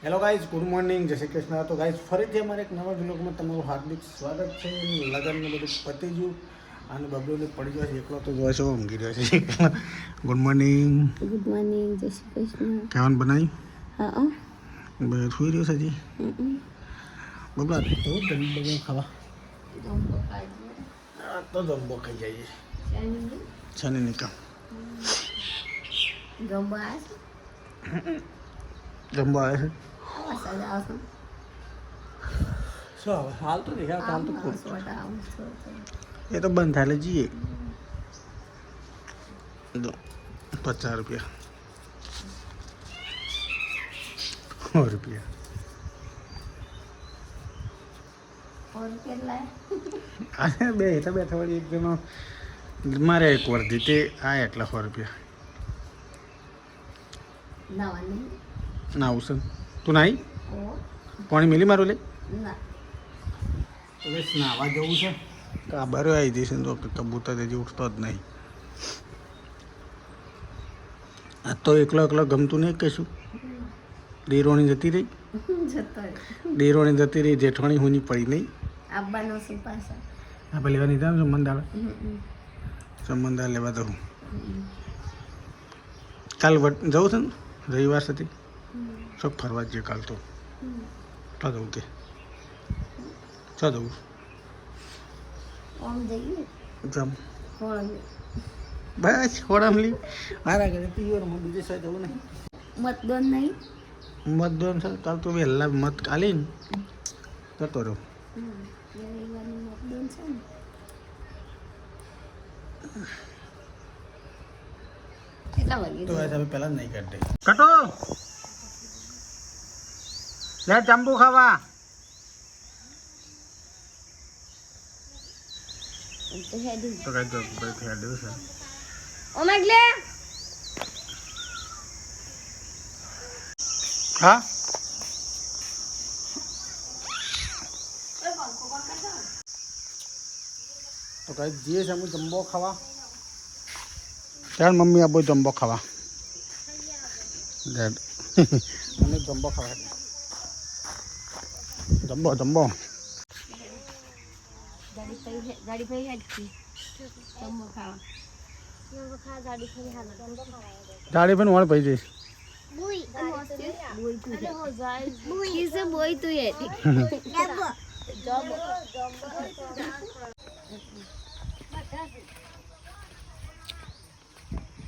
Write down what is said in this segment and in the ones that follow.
Hello guys, good morning, જય શ્રી કૃષ્ણ. તો guys ફરીથી અમારે એક નવા વ્લોગમાં તમારું હાર્દિક સ્વાગત છે. લગ્નને બધું પતી ગયું અને બબલુને પડી ગયો છે એકલો, તો જોઈ છો ઊંઘી રહ્યો છે. Good morning. ગુડ મોર્નિંગ, જય શ્રી કૃષ્ણ. ખાવાનું બનાવી? હા. સુઈ રહ્યો છે હજી? બબલા તો જમ્બો ખાવા તો જમ્બો ખાઈ જઈએ શનિ નિકા જમ્બો આવે છે. શું હવે હાલ તો નહીં, હાલ તો સોડા એ તો બંધ થાય એટલે જઈએ. 50 રૂપિયા 100 રૂપિયા અરે બે તો બેઠા વળી એક જણો મારે એક વર્ધી તે આ એટલા 100 રૂપિયા ના આવશે. તું નાઈ પાણી મિલી મારું લે હવે નાવા જવું છે. કાબારો આવી જઈશ તો કબૂતર હજી ઉઠતો જ નહીં. આ તો એકલો ગમતું નહીં કશું. દેરોણી જતી રહી, જેઠવાણી હુની પડી નહીં. આપણે લેવા નહીં જાવ સંબંધ લેવા દઉં. કાલ જવું છે ને રવિવાર સુધી શું ફરવા જઈએ કાલ તો ચા જવું તે ચા જવું જમ બસ હોળામલી મારા ઘરે પિયોરમાં બીજે સાઈડ જવું નહીં. મતદાન નહીં, મતદાન છે કાલ તો વહેલા મત કાલીને જતો રહ્યો. મતદાન છે ને કેટલા વાગે? તો તમે પહેલા નહીં કરતે કટો લે ચંબુ ખાવા. તો કઈ તો હેડ્યું છે. ઓ મેગલે હા તો કઈ જઈએ છે અમે જમ્બો ખાવા. ચાલ મમ્મી આપો જમ્બો ખાવા. મને જમ્બો ખાવા જમ્બો ગાડી પૈ હેડતી જમ્બો ખાવા ગાડી પણ વળ પડી જઈશ. બોય તું એ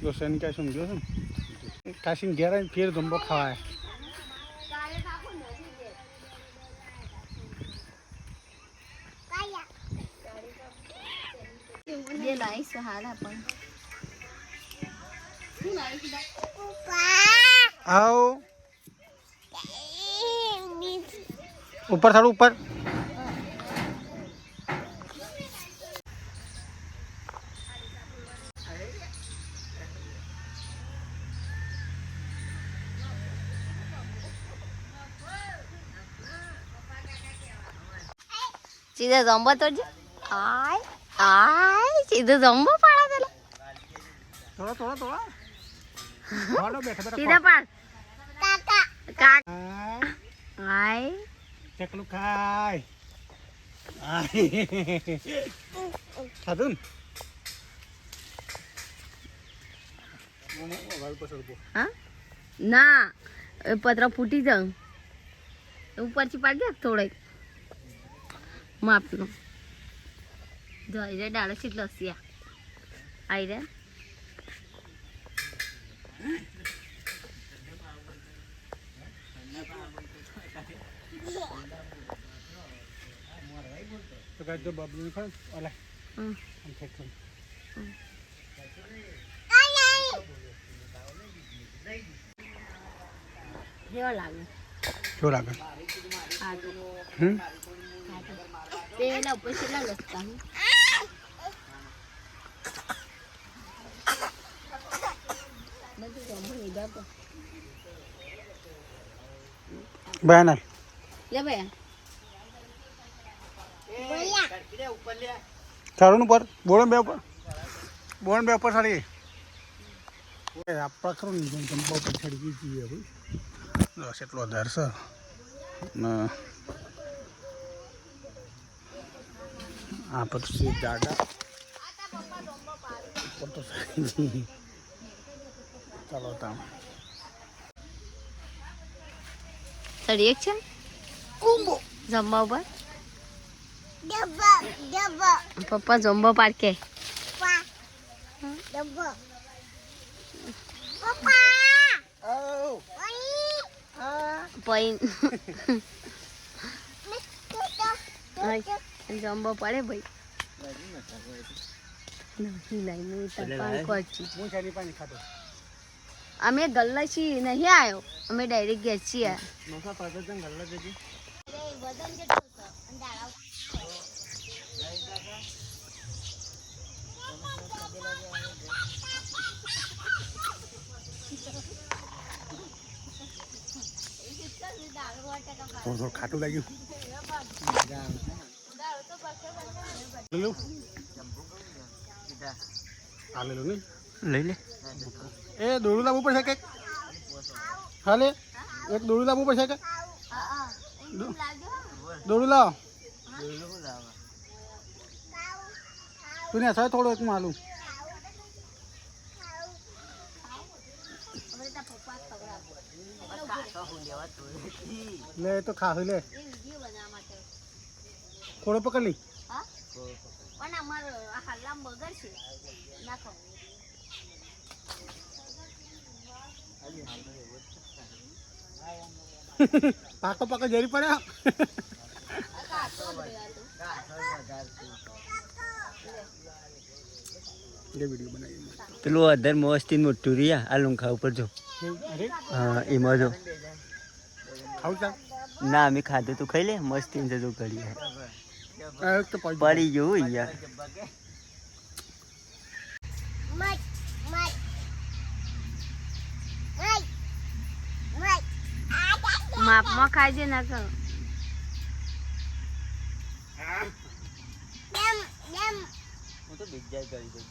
દોસ્તની કાંઈ શું ગયો છે ને કાશીને ઘેર આવીને ફેર જમ્બો ખાવાય. આવ ઉપર થાળું ઉપર. સીધા જમ્બો તો સીધો જમ્બો પાડા પેલા થોડા સીધા પાડ આય ચકલું ખાય ખાધું હા ના પતરા ફૂટી જાઉં ઉપરથી પાડ દે થોડેક માપનું જોઈ રે ડાળો કેટલો સિયા આઈ રે તો કાંઈ જો બબલું ખાય ઓલા કેવો લાગે? શું લાગે? પેલા ઉપર કેટલા લસતા બયાના લે ભયા ચારું ઉપર બોણ બે ઉપર સાડી આપણા ખરું ને જમ્બા ઉપર ચડી ગઈ છીએ હવે બસ એટલો વધારે છે ને આ પછી દાદા ઉપર તો ચાલો તામ તડી એક છે જમવા ઉપર પપ્પા જમવા પાડકે પૈન જમવા પડે ભાઈ અમે ગલ્લા છીએ નહીં આવ્યો અમે ડાયરેક્ટ ઘેર છીએ થોડું ખાટું લાગ્યું લઈ લે એ દોડું લાવવું પડશે કે હાલે એક દોડું લાવવું પડશે કે દોડું લાવ તું ને થાય થોડો એક માલું લે તો ખાવ લે થોડો પકડ લી પણ અમારો હાલમાં બગડશે નાખો પાકો પાકો જરી પડે વિડીયો બનાવી પેલું અધર મસ્તી મોટું રહ્યા આ લુંખા ઉપર જો હા એમાં જો ખાવું ચાલ ના અમે ખાધું તું ખાઈ લે મસ્તી જજો કરી પડી ગયું યાર માપમાં ખાજે ના કહો હું તો બીજા કરી દઉં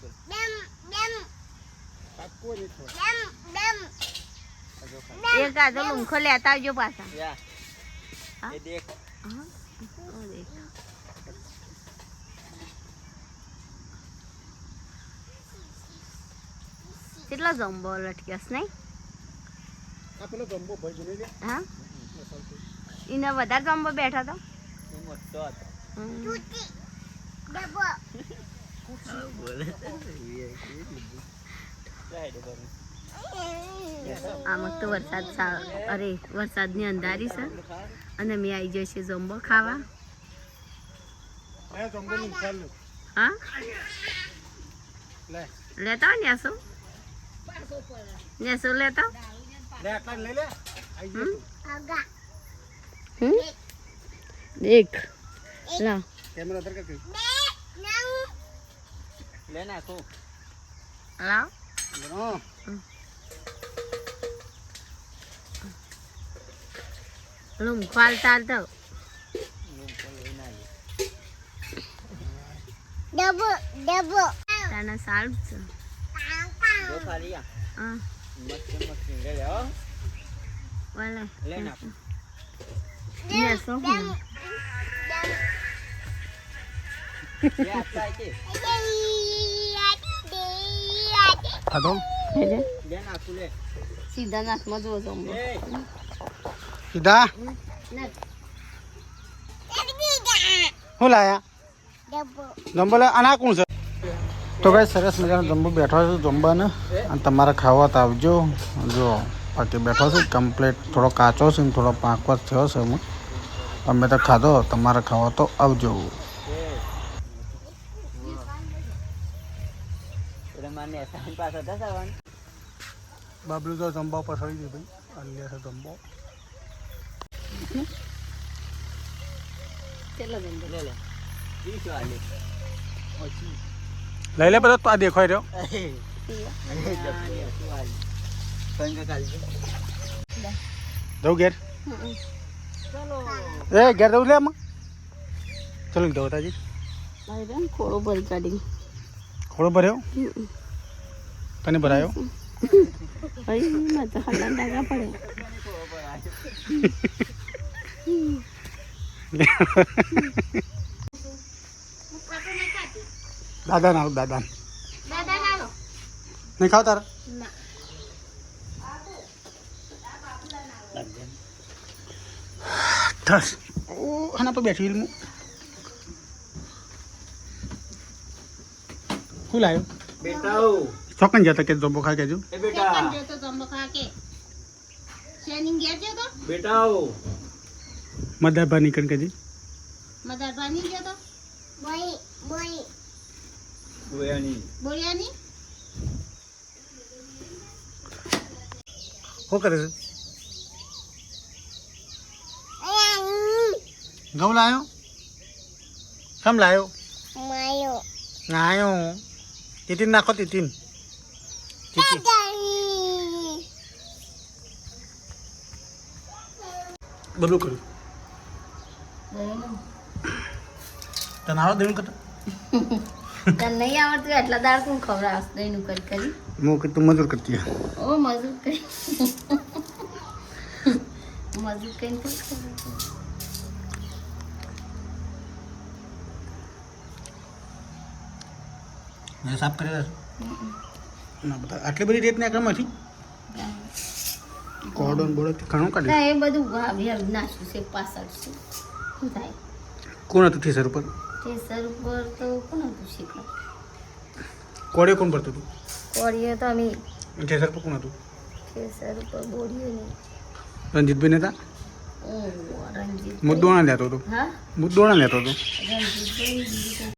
એક આધો લુંખો લેતા આવજો પાછા એ દેખ કેટલો જમ્બો લટક્યાસ નહીં આ પેલો ગંબો ભાઈ જોઈ લે હા એને વધારે જમ્બો બેઠા તો એ મોટો હતો આમાં તો વરસાદ અરે વરસાદની અંધારી છે અને મેં આવી જશે જમ્બો ખાવા હા લેતા હોય નેસો નેસો લેતા દેખ લા કેમેરા અધર કે લે નાખો લાવ લુંખો હાલતા હાલતા તાના સારું છે જો ખાલી આ હા મસ્ત લે લે હો વાલે લે નાખો નેસો હું એ આટલા છે ખાધો લે નાખો લે સીધા નાકમાં જો જમ્બો એ સીધા નાખ શું લાયા જમ્બો લે આના કોણ છે તો ભાઈ સરસ મજાનો જમ્બો બેઠો છે જમવાને અને તમારે ખાવા તો આવજો જો બાકી બેઠો છે કમ્પ્લીટ થોડો કાચો છે ને થોડો પાંકવા થયો છે હું અમે તો ખાધો તમારે ખાવા તો આવજો મને સાઈન પાસ હતા સવાન બાબલું તો જમવા પર સડી ગઈ ભાઈ અલ્યા છે જમવો ચલો જમ્બો લે લે 20 વાલે લઈ લે બધો તો આ દેખાય રહ્યો જવું ઘેર એ ઘેર જવું લે આમાં ચલો દઉં તાજી ખોળો ભરી કાઢી ખોળો ભર્યો તને ભરાયો દાદા ના દાદા દાદા નાનો નહીં ખાવ તારે ના થસ ઓ આના પર બેઠી હું શું લાવ્યો બેટા ચોકન જતા કે જોબો ખા કેજો એ બેટા જો તો જમો ખા કે શેનિંગ ગયા છે તો બેટા મદા ભા નીકળ કેજી મદાર ભાની ગયો તો બોઈ બોઈ ગોયાની બોલિયાની શું કરે છે ઘઉં લાયો કેમ લાયો માયો લાયો તીતીન નાખો તીતીન બધું કર્યું તને આવો દેવું કરતા તને નહીં આવડતું એટલા દાળ કોણ ખવડાવશ દહીંનું કરી હું કે તું મજૂર કરતી હે. ઓ મજૂર કરી મજૂર કરીને તો ખબર મેં સાફ કરી રહ્યા ના બધા આટલી બધી રેત ના માંથી કોર્ડન બોર્ડ ઘણું કાઢ્યું ના એ બધું વાવ્યા નાખ્યું છે પાછળ છે શું થાય કોણ હતું ઠેસર ઉપર ઠેસર ઉપર તો કોણ હતું શીખર કોડે કોણ ભરતું હતું કોળીએ તો અમે ઠેસર પર કોણ હતું ઠેસર ઉપર બોરીએ નહીં રંજીતભાઈ નતા ઓ રણજીત મુદ્દોણા લેતો હતો હા મુદ્દોણા લેતો હતો રણજીતભાઈ બીજું